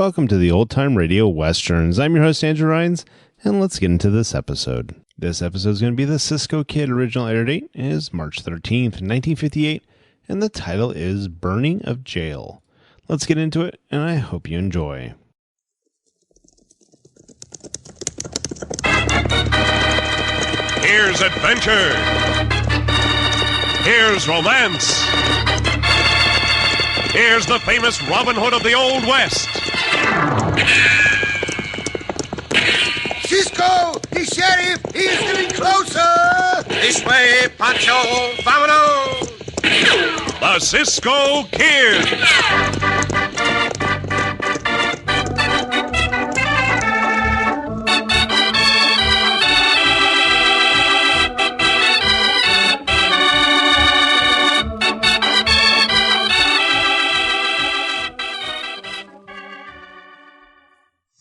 Welcome to the Old Time Radio Westerns. I'm your host, Andrew Rhynes, and let's get into this episode. This episode is going to be the Cisco Kid. Original air date is March 13th, 1958, and the title is Burning of Jail. Let's get into it, and I hope you enjoy. Here's adventure. Here's romance. Here's the famous Robin Hood of the Old West. Cisco, the sheriff, he is getting closer. This way, Poncho, vámonos. The Cisco Kid.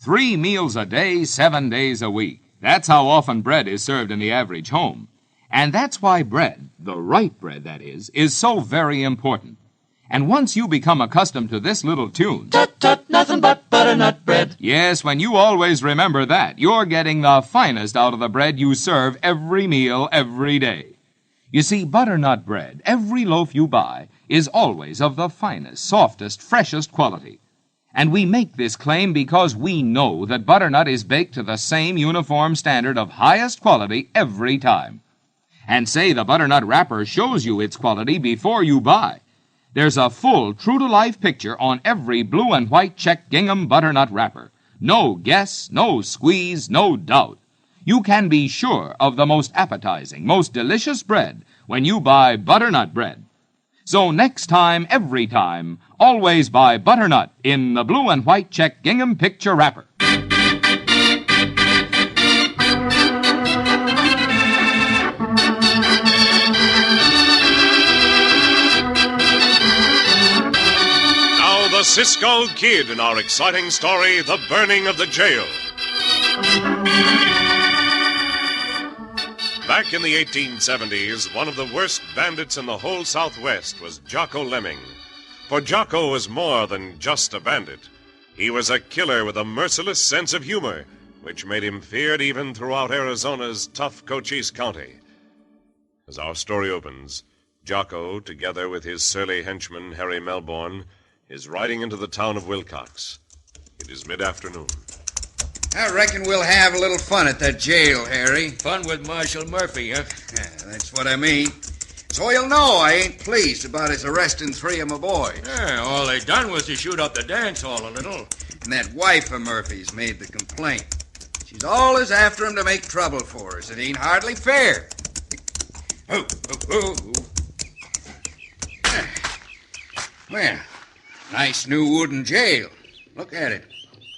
3 meals a day, 7 days a week. That's how often bread is served in the average home. And that's why bread, the right bread that is so very important. And once you become accustomed to this little tune... Tut, tut, nothing but butternut bread. Yes, when you always remember that, you're getting the finest out of the bread you serve every meal, every day. You see, butternut bread, every loaf you buy, is always of the finest, softest, freshest quality. And we make this claim because we know that butternut is baked to the same uniform standard of highest quality every time. And say the butternut wrapper shows you its quality before you buy. There's a full, true-to-life picture on every blue and white check gingham butternut wrapper. No guess, no squeeze, no doubt. You can be sure of the most appetizing, most delicious bread when you buy butternut bread. So next time, every time, always buy butternut in the blue and white check gingham picture wrapper. Now the Cisco Kid in our exciting story, The Burning of the Jail. Back in the 1870s, one of the worst bandits in the whole Southwest was Jocko Lemming. For Jocko was more than just a bandit. He was a killer with a merciless sense of humor, which made him feared even throughout Arizona's tough Cochise County. As our story opens, Jocko, together with his surly henchman, Harry Melbourne, is riding into the town of Wilcox. It is mid-afternoon. I reckon we'll have a little fun at that jail, Harry. Fun with Marshal Murphy, huh? Yeah, that's what I mean. So he'll know I ain't pleased about his arresting 3 of my boys. Yeah, all they done was to shoot up the dance hall a little. And that wife of Murphy's made the complaint. She's always after him to make trouble for us. It ain't hardly fair. Oh, oh, oh. Well, nice new wooden jail. Look at it.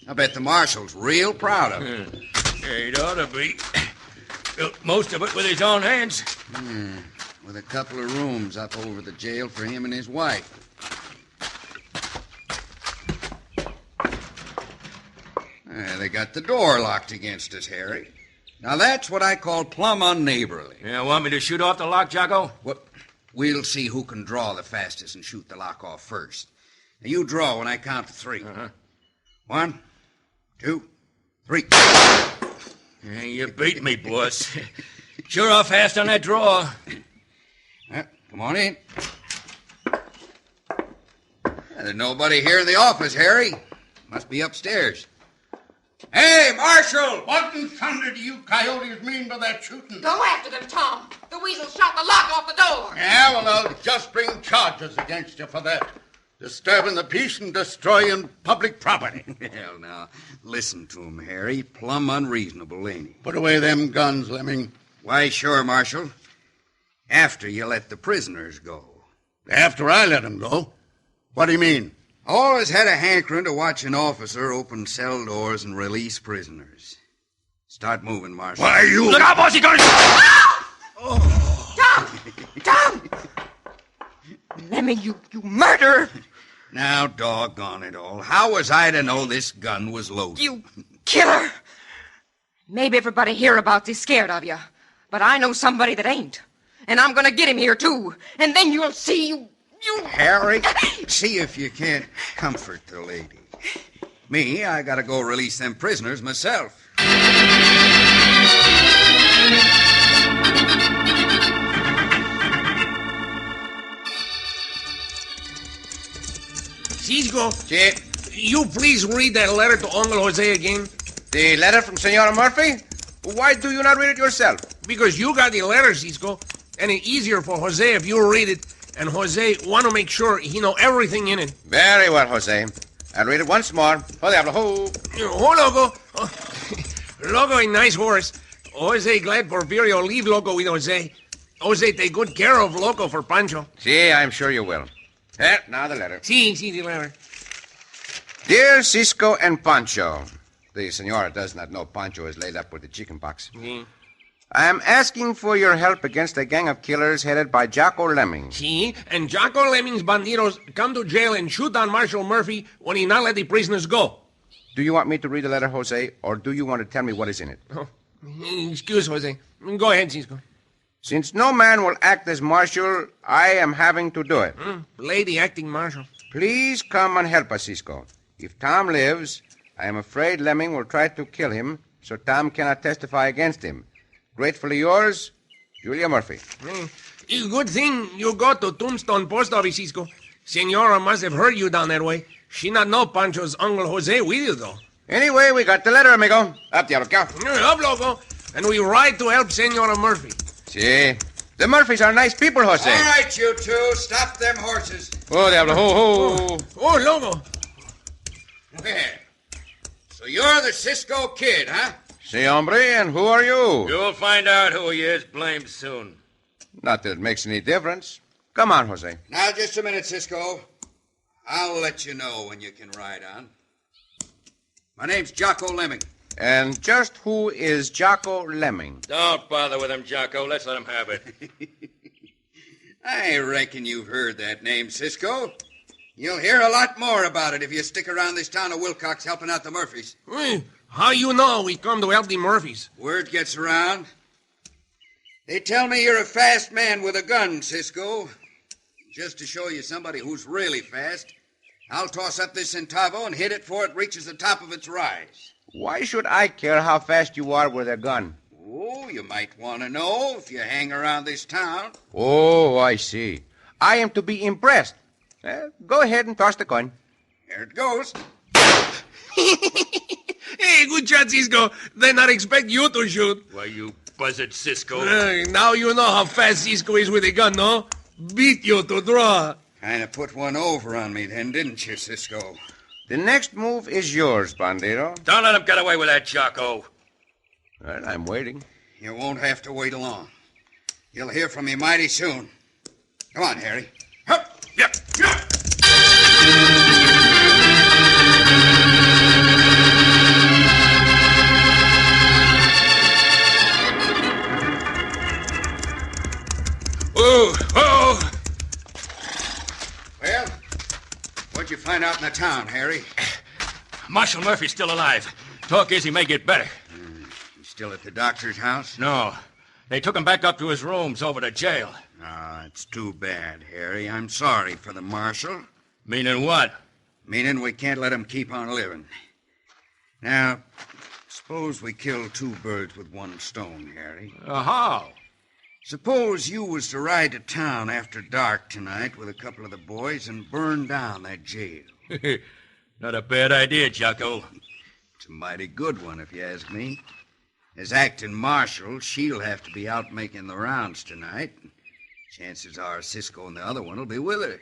I bet the marshal's real proud of it. Yeah, he'd ought to be. Built most of it with his own hands. With a couple of rooms up over the jail for him and his wife. They got the door locked against us, Harry. Now that's what I call plumb unneighborly. Yeah, want me to shoot off the lock, Jocko? What? We'll see who can draw the fastest and shoot the lock off first. Now you draw when I count to 3. 1, 2, 3. Yeah, you beat me, boss. Sure are fast on that draw. Come on in. There's nobody here in the office, Harry. Must be upstairs. Hey, Marshal! What in thunder do you coyotes mean by that shooting? Go after them, Tom. The weasel shot the lock off the door. Yeah, well, I'll just bring charges against you for that. Disturbing the peace and destroying public property. Hell, now, listen to him, Harry. Plumb unreasonable, ain't he? Put away them guns, Lemming. Why, sure, Marshal. After you let the prisoners go. After I let them go? What do you mean? I always had a hankering to watch an officer open cell doors and release prisoners. Start moving, Marshal. Why, you... Look out, boss, he's gonna... Tom! Lemming, you murderer! Now, doggone it all. How was I to know this gun was loaded? You killer! Maybe everybody hereabouts is scared of you, but I know somebody that ain't. And I'm gonna get him here, too. And then you'll see you... Harry, see if you can't comfort the lady. Me, I gotta go release them prisoners myself. Cisco, Si. you please read that letter to Uncle Jose again? The letter from Senora Murphy? Why do you not read it yourself? Because you got the letter, Cisco, and it's easier for Jose if you read it, and Jose want to make sure he know everything in it. Very well, Jose. I'll read it once more. Oh, diablo, ho. Oh, Loco. Oh, Loco, a nice horse. Jose glad Porfirio leave Loco with Jose. Jose take good care of Loco for Poncho. Si, I'm sure you will. Here, now the letter. See, the letter. Dear Cisco and Poncho. The senora does not know Poncho is laid up with the chicken pox. I am asking for your help against a gang of killers headed by Jocko Lemming. See, and Jocko Lemming's bandidos come to jail and shoot on Marshal Murphy when he not let the prisoners go. Do you want me to read the letter, Jose, or do you want to tell me what is in it? Oh, excuse Jose. Go ahead, Cisco. Since no man will act as marshal, I am having to do it. Lady acting marshal. Please come and help us, Cisco. If Tom lives, I am afraid Lemming will try to kill him, so Tom cannot testify against him. Gratefully yours, Julia Murphy. Good thing you go to Tombstone Post Office, Cisco. Senora must have heard you down that way. She not know Pancho's Uncle Jose with you, though. Anyway, we got the letter, amigo. Up, diablo, go. Up, Loco. And we ride to help Senora Murphy. Si. The Murphys are nice people, Jose. All right, you two. Stop them horses. Oh, diablo, ho, ho. Oh, Loco. Well, so you're the Cisco Kid, huh? Si, hombre, and who are you? You'll find out who he is blamed soon. Not that it makes any difference. Come on, Jose. Now, just a minute, Cisco. I'll let you know when you can ride on. My name's Jocko Lemming. And just who is Jocko Lemming? Don't bother with him, Jocko. Let's let him have it. I reckon you've heard that name, Cisco. You'll hear a lot more about it if you stick around this town of Wilcox helping out the Murphys. How you know we come to help the Murphys? Word gets around. They tell me you're a fast man with a gun, Cisco. Just to show you somebody who's really fast, I'll toss up this centavo and hit it before it reaches the top of its rise. Why should I care how fast you are with a gun? Oh, you might want to know if you hang around this town. Oh, I see. I am to be impressed. Go ahead and toss the coin. Here it goes. Hey, good shot, Cisco. They not expect you to shoot. Why, you buzzard, Cisco. Now you know how fast Cisco is with a gun, no? Beat you to draw. Kind of put one over on me then, didn't you, Cisco? The next move is yours, Bandito. Don't let him get away with that, Jocko. Well, I'm waiting. You won't have to wait long. You'll hear from me mighty soon. Come on, Harry. Hup! Yep. Oh! Well, what'd you find out in the town, Harry? Marshal Murphy's still alive. Talk is he may get better. He's still at the doctor's house? No. They took him back up to his rooms over to jail. Ah, it's too bad, Harry. I'm sorry for the marshal. Meaning what? Meaning we can't let him keep on living. Now, suppose we kill two birds with one stone, Harry. How? Suppose you was to ride to town after dark tonight with a couple of the boys and burn down that jail. Not a bad idea, Jocko. It's a mighty good one, if you ask me. As acting marshal, she'll have to be out making the rounds tonight. Chances are Cisco and the other one will be with her.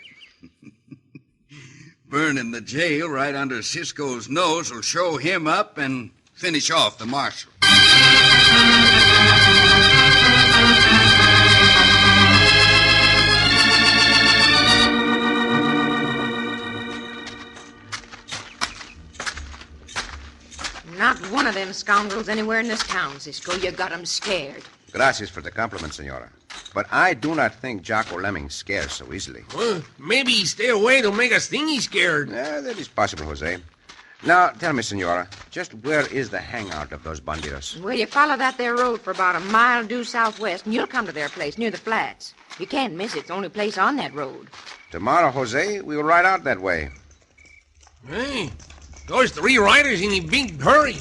Burning the jail right under Cisco's nose will show him up and finish off the marshal. Not one of them scoundrels anywhere in this town, Cisco. You got 'em scared. Gracias for the compliment, senora. But I do not think Jocko Lemming scares so easily. Well, maybe he stay away to make us think he's scared. That is possible, Jose. Now, tell me, senora, just where is the hangout of those bandidos? Well, you follow that there road for about a mile due southwest, and you'll come to their place near the flats. You can't miss it. It's the only place on that road. Tomorrow, Jose, we will ride out that way. Hey, Those 3 riders in a big hurry.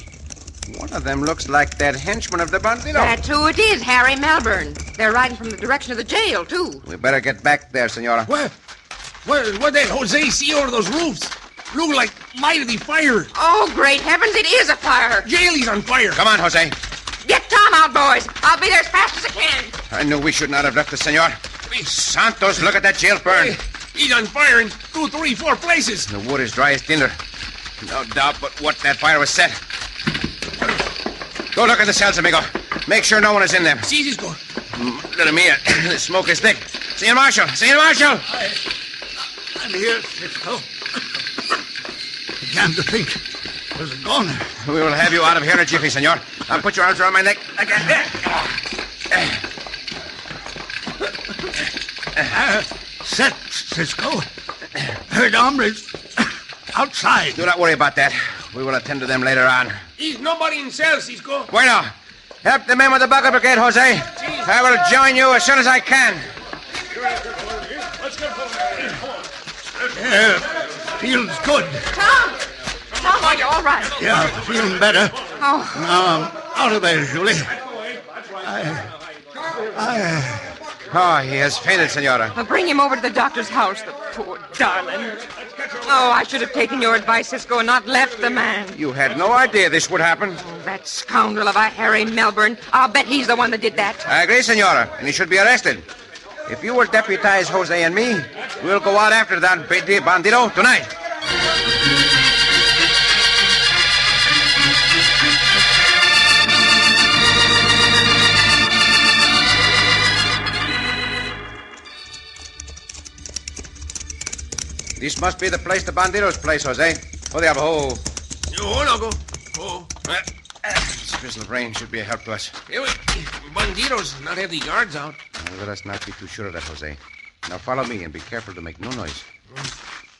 One of them looks like that henchman of the bandito. That's who it is, Harry Melbourne. They're riding from the direction of the jail, too. We better get back there, senora. What did Jose see over those roofs? Look like mighty fire. Oh, great heavens, it is a fire. Jail is on fire. Come on, Jose. Get Tom out, boys. I'll be there as fast as I can. I knew we should not have left the senor. Santos, look at that jail burn. He's on fire in 2, 3, 4 places. The wood is dry as tinder. No doubt but what that fire was set. Go look at the cells, amigo. Make sure no one is in them. Si, Cisco. Little Mia, the smoke is thick. Senor Marshal! Senor Marshal! I'm here, Cisco. Began to think it was a goner. We will have you out of here in a jiffy, senor. Now put your arms around my neck. Again. Set, Cisco. Heard hombres outside. Do not worry about that. We will attend to them later on. He's nobody in cell, Cisco. Bueno. Help the men with the bucket brigade, Jose. I will join you as soon as I can. Yeah, feels good. Tom, are you all right? Yeah, feeling better. Oh. Now I'm out of there, Julie. Oh, he has fainted, senora. I'll bring him over to the doctor's house, the poor darling. Oh, I should have taken your advice, Cisco, and not left the man. You had no idea this would happen. Oh, that scoundrel of a Harry Melbourne. I'll bet he's the one that did that. I agree, senora, and he should be arrested. If you will deputize Jose and me, we'll go out after that bandito tonight. This must be the place the bandito's place, Jose. Oh, diablo. Oh, loco. Oh. This drizzle of rain should be a help to us. Banditos not have the guards out. Let us not be too sure of that, Jose. Now follow me and be careful to make no noise.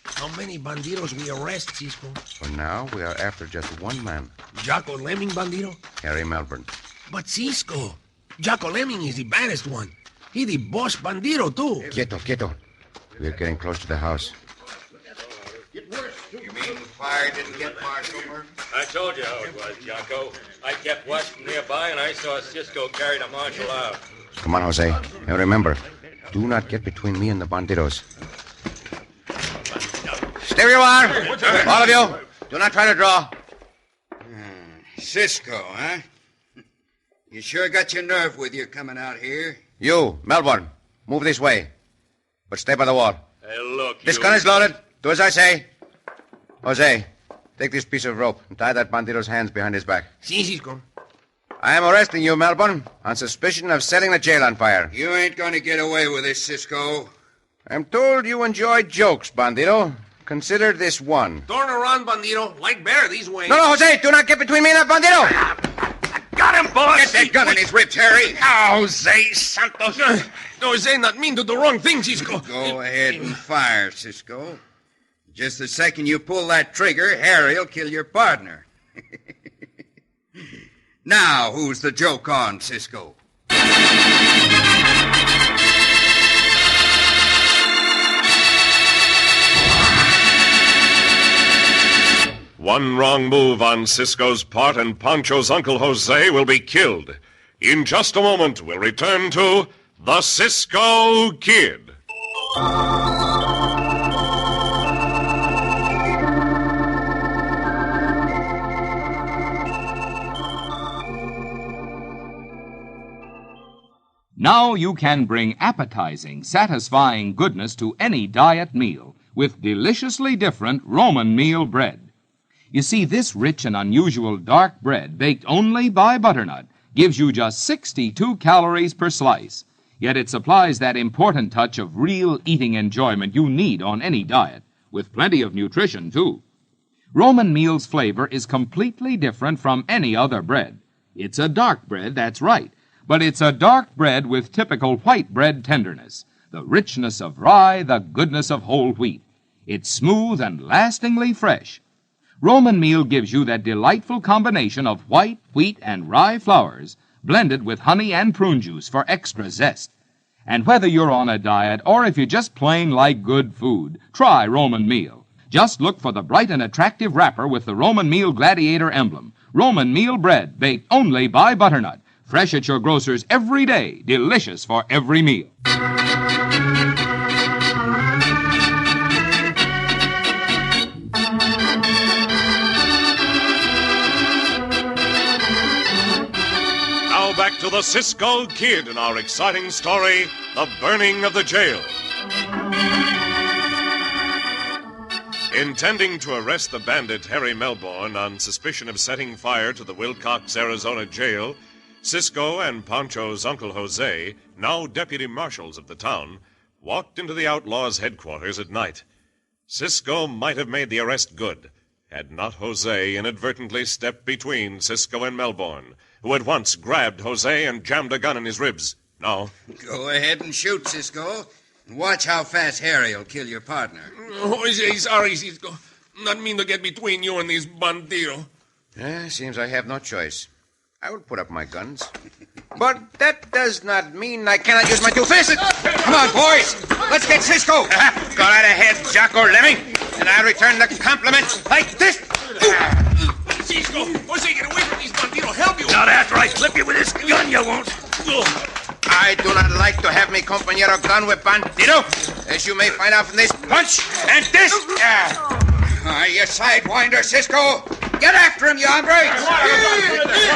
How many banditos we arrest, Cisco? For now, we are after just one man. Jocko Lemming bandito? Harry Melbourne. But Cisco, Jocko Lemming is the baddest one. He the boss bandito, too. Quieto. We're getting close to the house. You mean the fire didn't get Marshal Murphy? I told you how it was, Jocko. I kept watching nearby, and I saw Cisco carry the marshal out. Come on, Jose. Now remember, do not get between me and the banditos. Stay where you are. All of you, do not try to draw. Cisco, huh? You sure got your nerve with you coming out here. You, Melbourne, move this way. But stay by the wall. Hey, look, This gun is loaded. Do as I say. Jose, take this piece of rope and tie that bandito's hands behind his back. Si, Cisco. I am arresting you, Melbourne, on suspicion of setting the jail on fire. You ain't going to get away with this, Cisco. I'm told you enjoy jokes, bandito. Consider this one. Turn around, bandito. Like bear these ways. No, Jose, do not get between me and that bandito. Got him, boss. Get that gun in his ribs, Harry. Jose Santos. Jose not mean to do the wrong thing, Cisco. Go ahead and fire, Cisco. Just the second you pull that trigger, Harry'll kill your partner. Now, who's the joke on, Cisco? One wrong move on Cisco's part and Poncho's Uncle Jose will be killed. In just a moment, we'll return to the Cisco Kid. Now you can bring appetizing, satisfying goodness to any diet meal with deliciously different Roman meal bread. You see, this rich and unusual dark bread, baked only by butternut, gives you just 62 calories per slice. Yet it supplies that important touch of real eating enjoyment you need on any diet, with plenty of nutrition, too. Roman meal's flavor is completely different from any other bread. It's a dark bread, that's right. But it's a dark bread with typical white bread tenderness, the richness of rye, the goodness of whole wheat. It's smooth and lastingly fresh. Roman meal gives you that delightful combination of white, wheat, and rye flours, blended with honey and prune juice for extra zest. And whether you're on a diet or if you just plain like good food, try Roman meal. Just look for the bright and attractive wrapper with the Roman Meal Gladiator emblem. Roman Meal bread, baked only by Butternut. Fresh at your grocer's every day. Delicious for every meal. Now back to the Cisco Kid in our exciting story, The Burning of the Jail. Intending to arrest the bandit Harry Melbourne on suspicion of setting fire to the Wilcox, Arizona jail, Cisco and Poncho's Uncle Jose, now deputy marshals of the town, walked into the outlaws' headquarters at night. Cisco might have made the arrest good, had not Jose inadvertently stepped between Cisco and Melbourne, who at once grabbed Jose and jammed a gun in his ribs. Now, go ahead and shoot, Cisco. And watch how fast Harry will kill your partner. Jose, sorry, Cisco. Not mean to get between you and this bandido. Seems I have no choice. I will put up my guns. But that does not mean I cannot use my two fists. Come on, boys. Let's get Cisco. Go right ahead, Jocko Lemming, and I'll return the compliment like this. Cisco, Jose, get away from these bandidos. Help you. Not after I clip you with this gun, you won't. I do not like to have me compañero gun with bandito, as you may find out from this punch and this. You sidewinder, Cisco. Get after him, you hombre.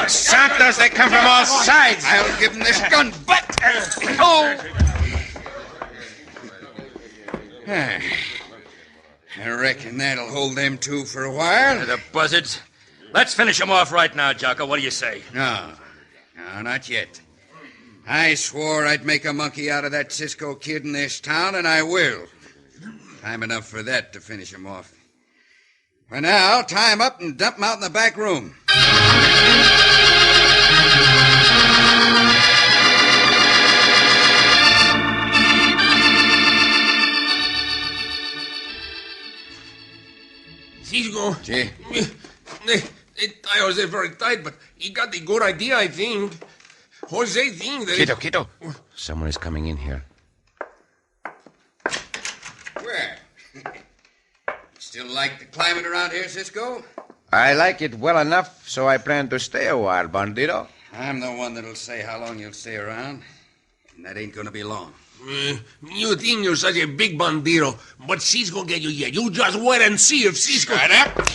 Santos, they come from all sides. I'll give him this gun butt. I reckon that'll hold them two for a while. The buzzards. Let's finish them off right now, Jocko. What do you say? No, not yet. I swore I'd make a monkey out of that Cisco Kid in this town, and I will. Time enough for that to finish him off. For now, tie him up and dump him out in the back room. Cisco. See? They tie Jose very tight, but he got the good idea, I think. Jose thinks that... Quito. Someone is coming in here. Where? Still like the climate around here, Cisco? I like it well enough, so I plan to stay a while, bandito. I'm the one that'll say how long you'll stay around, and that ain't gonna be long. You think you're such a big bandito, but Cisco get you yet. You just wait and see if Cisco... Shut up!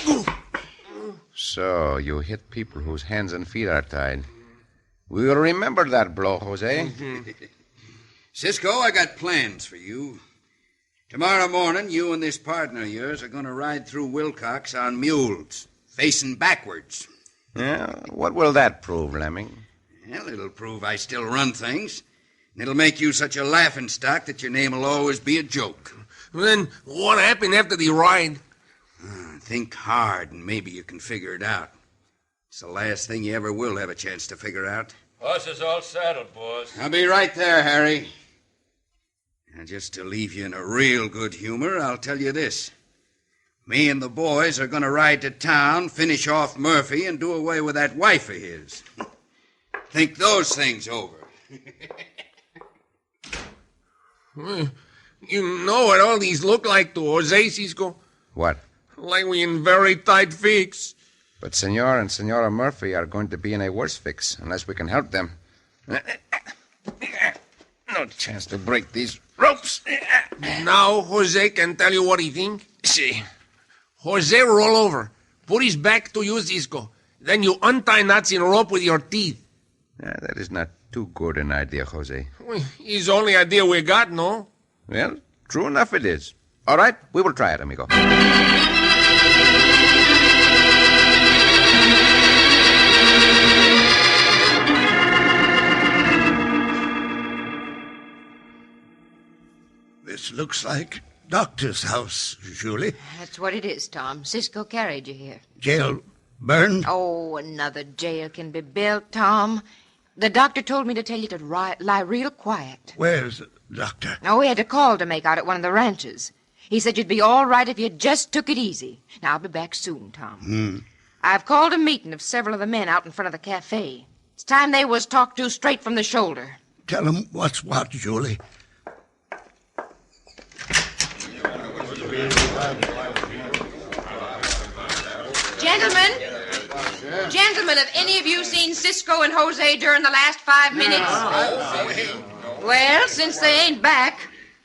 So, you hit people whose hands and feet are tied. We will remember that blow, Jose. Cisco, I got plans for you. Tomorrow morning, you and this partner of yours are going to ride through Wilcox on mules, facing backwards. Yeah, what will that prove, Lemming? Well, it'll prove I still run things. And it'll make you such a laughingstock that your name will always be a joke. Then what happened after the ride? Think hard, and maybe you can figure it out. It's the last thing you ever will have a chance to figure out. Horse is all saddled, boss. I'll be right there, Harry. And just to leave you in a real good humor, I'll tell you this. Me and the boys are going to ride to town, finish off Murphy, and do away with that wife of his. Think those things over. You know what all these look like to Jose, Cisco? What? Like we in very tight fix. But Senor and Senora Murphy are going to be in a worse fix, unless we can help them. No chance to break these ropes. Now Jose can tell you what he think? See. Jose, roll over. Put his back to you, Cisco. Then you untie knots in rope with your teeth. That is not too good an idea, Jose. It's the only idea we got, no? Well, true enough it is. All right, we will try it, amigo. This looks like doctor's house, Julie. That's what it is, Tom. Cisco carried you here. Jail burned? Oh, another jail can be built, Tom. The doctor told me to tell you to lie real quiet. Where's the doctor? Oh, we had a call to make out at one of the ranches. He said you'd be all right if you just took it easy. Now, I'll be back soon, Tom. I've called a meeting of several of the men out in front of the cafe. It's time they was talked to straight from the shoulder. Tell them what's what, Julie. Gentlemen, have any of you seen Cisco and Jose during the last 5 minutes? Well, since they ain't back,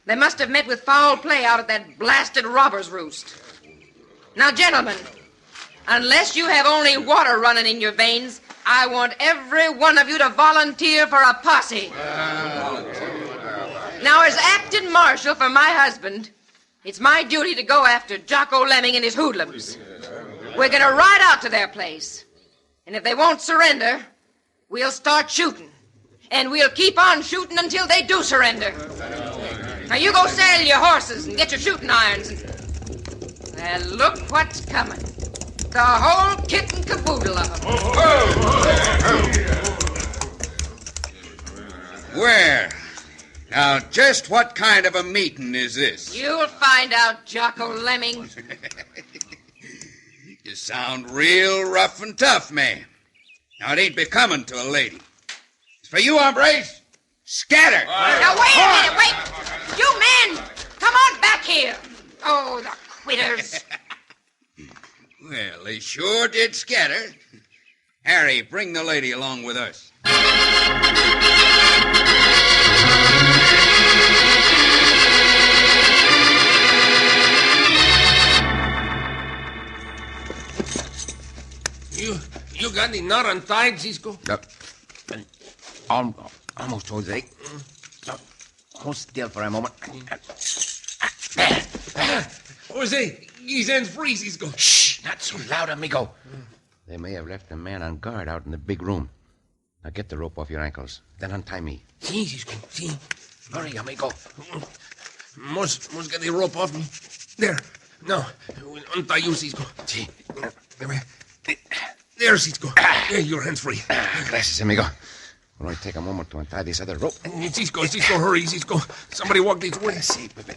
they must have met with foul play out at that blasted robber's roost. Now, gentlemen, unless you have only water running in your veins, I want every one of you to volunteer for a posse. Now, as acting marshal for my husband, it's my duty to go after Jocko Lemming and his hoodlums. We're going to ride out to their place. And if they won't surrender, we'll start shooting. And we'll keep on shooting until they do surrender. Now, you go saddle your horses and get your shooting irons. Well, look what's coming. The whole kit and caboodle of them. Well, now, just what kind of a meeting is this? You'll find out, Jocko Lemming. You sound real rough and tough, man. Now, it ain't becoming to a lady. It's for you, hombres. Scatter! Now, wait a minute, wait! You men! Come on back here! Oh, the quitters. Well, they sure did scatter. Harry, bring the lady along with us. You got the knot untied, Cisco? Almost, Jose. Hold still for a moment. Jose, his hands free, Cisco. Shh, not so loud, amigo. They may have left a man on guard out in the big room. Now get the rope off your ankles, then untie me. Si, Cisco, si. Hurry, amigo. Must get the rope off me. There. Now, untie you, Cisco. Si. There, Cisco. There, your hands free. Gracias, amigo. Will only take a moment to untie this other rope. Cisco, hurry, Cisco. Somebody walk this way. Si, Pepe.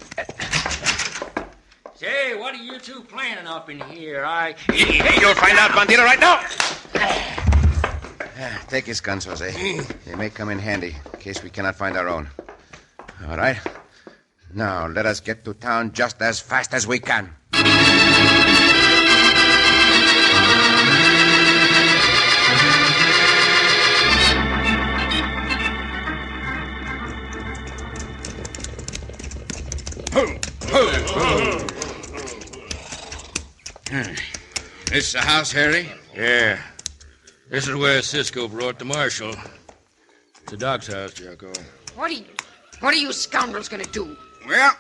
Say, what are you two planning up in here? You'll find out, Bandito, right now. Take his guns, Jose. They may come in handy in case we cannot find our own. All right. Now, let us get to town just as fast as we can. This the house, Harry? Yeah. This is where Cisco brought the marshal. It's the doc's house, Jocko. What are you scoundrels going to do? Well,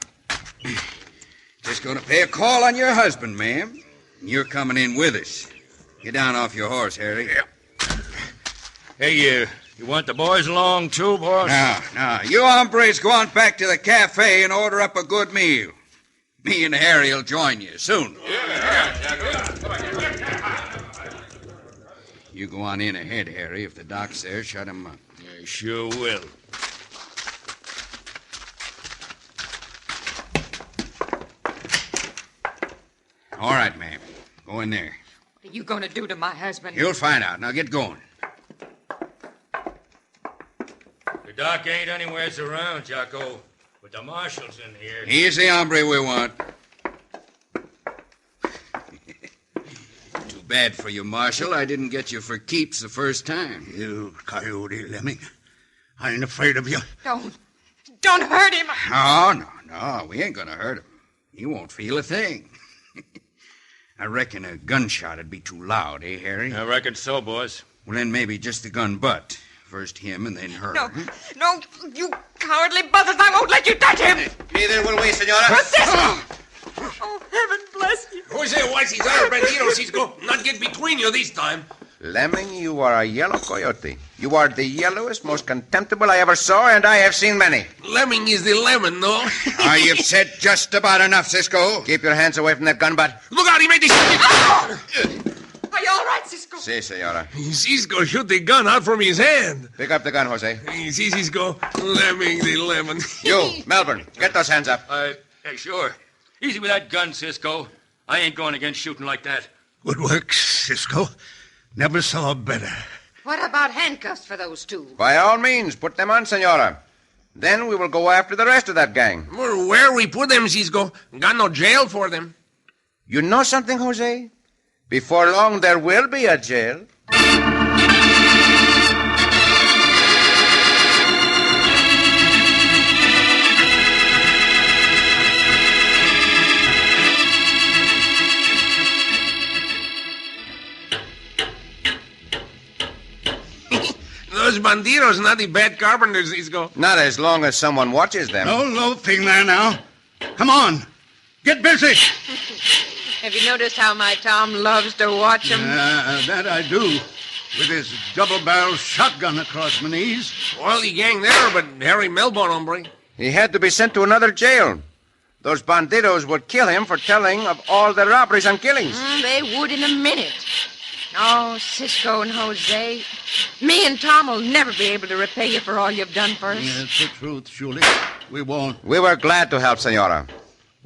just going to pay a call on your husband, ma'am. You're coming in with us. Get down off your horse, Harry. Yeah. Hey, you want the boys along too, boss? No. You hombres go on back to the cafe and order up a good meal. Me and Harry will join you soon. You go on in ahead, Harry. If the doc's there, shut him up. I sure will. All right, ma'am. Go in there. What are you going to do to my husband? You'll find out. Now get going. The doc ain't anywhere around, Jocko. But the marshal's in here. He's the hombre we want. Too bad for you, Marshal. I didn't get you for keeps the first time. You coyote, Lemming. I ain't afraid of you. Don't hurt him. No. We ain't gonna hurt him. He won't feel a thing. I reckon a gunshot'd be too loud, eh, Harry? I reckon so, boss. Well, then maybe just the gun butt. First him and then her. No, you cowardly buzzards. I won't let you touch him. Neither will we, senora. Oh, heaven bless you. Jose, why's his other bandido, Cisco? Not get between you this time. Lemming, you are a yellow coyote. You are the yellowest, most contemptible I ever saw, and I have seen many. Lemming is the lemon, no? You've said just about enough, Cisco. Keep your hands away from that gun butt. Look out, he made this... Are you all right, Cisco? Si, senora. Cisco shoot the gun out from his hand. Pick up the gun, Jose. Si, Cisco. Lemming the lemon. You, Melbourne, get those hands up. Sure. Easy with that gun, Cisco. I ain't going against shooting like that. Good work, Cisco. Never saw better. What about handcuffs for those two? By all means, put them on, senora. Then we will go after the rest of that gang. Where we put them, Cisco? Got no jail for them. You know something, Jose? Before long, there will be a jail. Those bandidos, not the bad carpenters, Cisco. Not as long as someone watches them. No loafing there now. Come on. Get busy. Have you noticed how my Tom loves to watch him? That I do. With his double-barrel shotgun across my knees. Well, the gang there, but Harry Melbourne, hombre. He had to be sent to another jail. Those bandidos would kill him for telling of all the robberies and killings. They would in a minute. Oh, Cisco and Jose, me and Tom will never be able to repay you for all you've done for us. Yeah, it's the truth, Shuley. We won't. We were glad to help, Senora.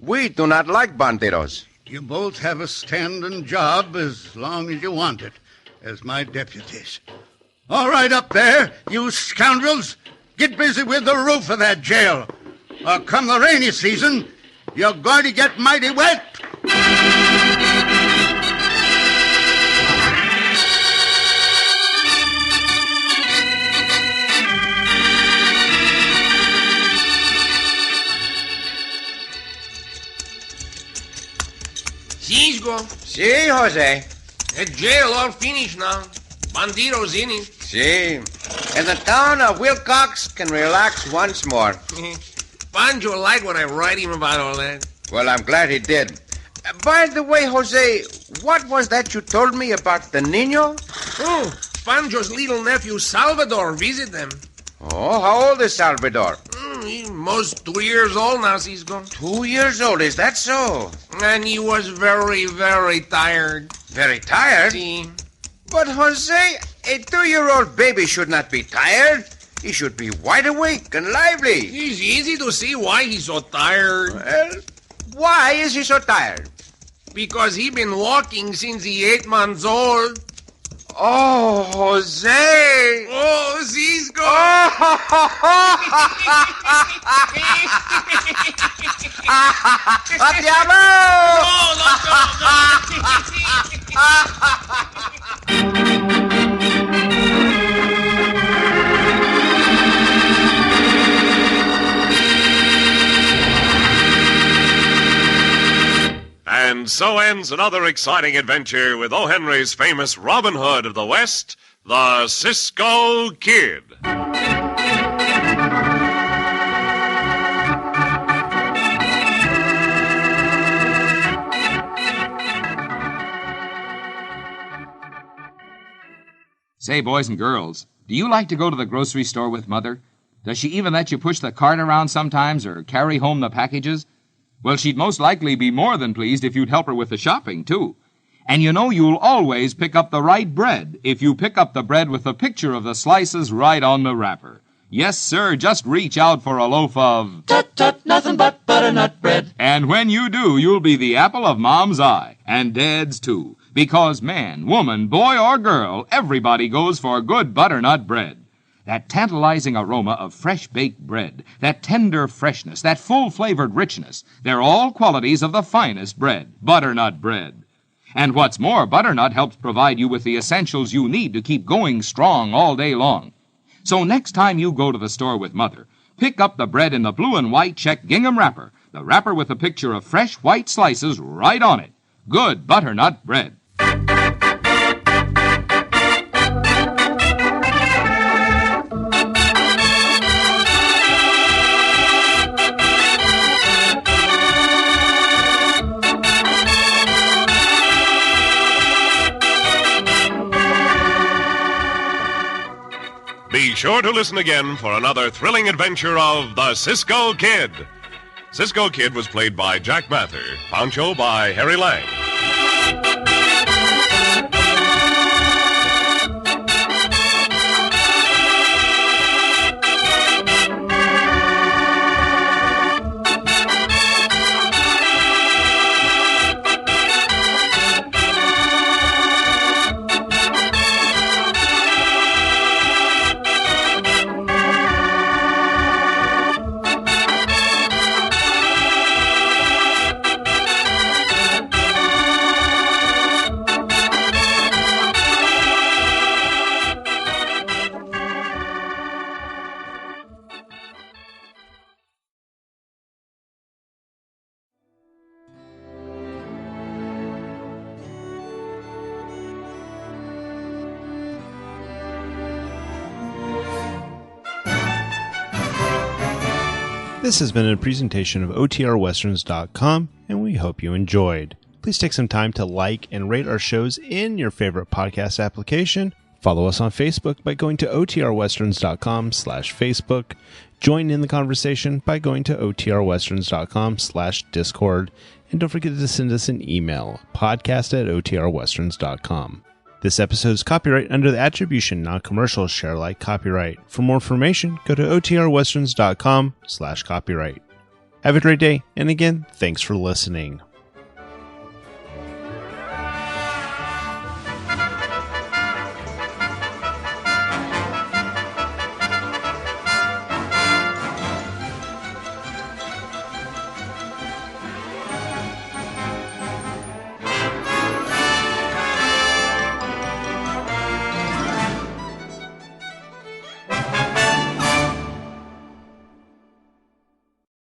We do not like bandidos. You both have a standing job as long as you want it, as my deputies. All right, up there, you scoundrels. Get busy with the roof of that jail. Or come the rainy season, you're going to get mighty wet. Cisco. Si, Jose. That jail all finished now. Bandidos in it. Si. And the town of Wilcox can relax once more. Poncho liked when I write him about all that. Well, I'm glad he did. By the way, Jose, what was that you told me about the Nino? Oh, Pancho's little nephew Salvador visit them. Oh, how old is Salvador? He's most 2 years old now, Cisco. 2 years old, is that so? And he was very, very tired. Very tired? Si. But, Jose, a 2-year-old baby should not be tired. He should be wide awake and lively. It's easy to see why he's so tired. Well, why is he so tired? Because he been walking since he 8 months old. Oh, Jose! Oh, Cisco! ¡A diablo! And so ends another exciting adventure with O. Henry's famous Robin Hood of the West, the Cisco Kid. Say, boys and girls, do you like to go to the grocery store with Mother? Does she even let you push the cart around sometimes or carry home the packages? Well, she'd most likely be more than pleased if you'd help her with the shopping, too. And you know you'll always pick up the right bread if you pick up the bread with the picture of the slices right on the wrapper. Yes, sir, just reach out for a loaf of... Tut-tut, nothing but butternut bread. And when you do, you'll be the apple of Mom's eye, and Dad's, too. Because man, woman, boy, or girl, everybody goes for good butternut bread. That tantalizing aroma of fresh-baked bread, that tender freshness, that full-flavored richness, they're all qualities of the finest bread, butternut bread. And what's more, butternut helps provide you with the essentials you need to keep going strong all day long. So next time you go to the store with Mother, pick up the bread in the blue and white check gingham wrapper, the wrapper with a picture of fresh white slices right on it. Good butternut bread. Be sure to listen again for another thrilling adventure of the Cisco Kid. Cisco Kid was played by Jack Mather, Poncho by Harry Lang. This has been a presentation of OTRWesterns.com, and we hope you enjoyed. Please take some time to like and rate our shows in your favorite podcast application. Follow us on Facebook by going to OTRWesterns.com/Facebook. Join in the conversation by going to OTRWesterns.com/Discord. And don't forget to send us an email, podcast@OTRWesterns.com. This episode is copyright under the attribution, non-commercial, share alike copyright. For more information, go to OTRWesterns.com/copyright. Have a great day, and again, thanks for listening.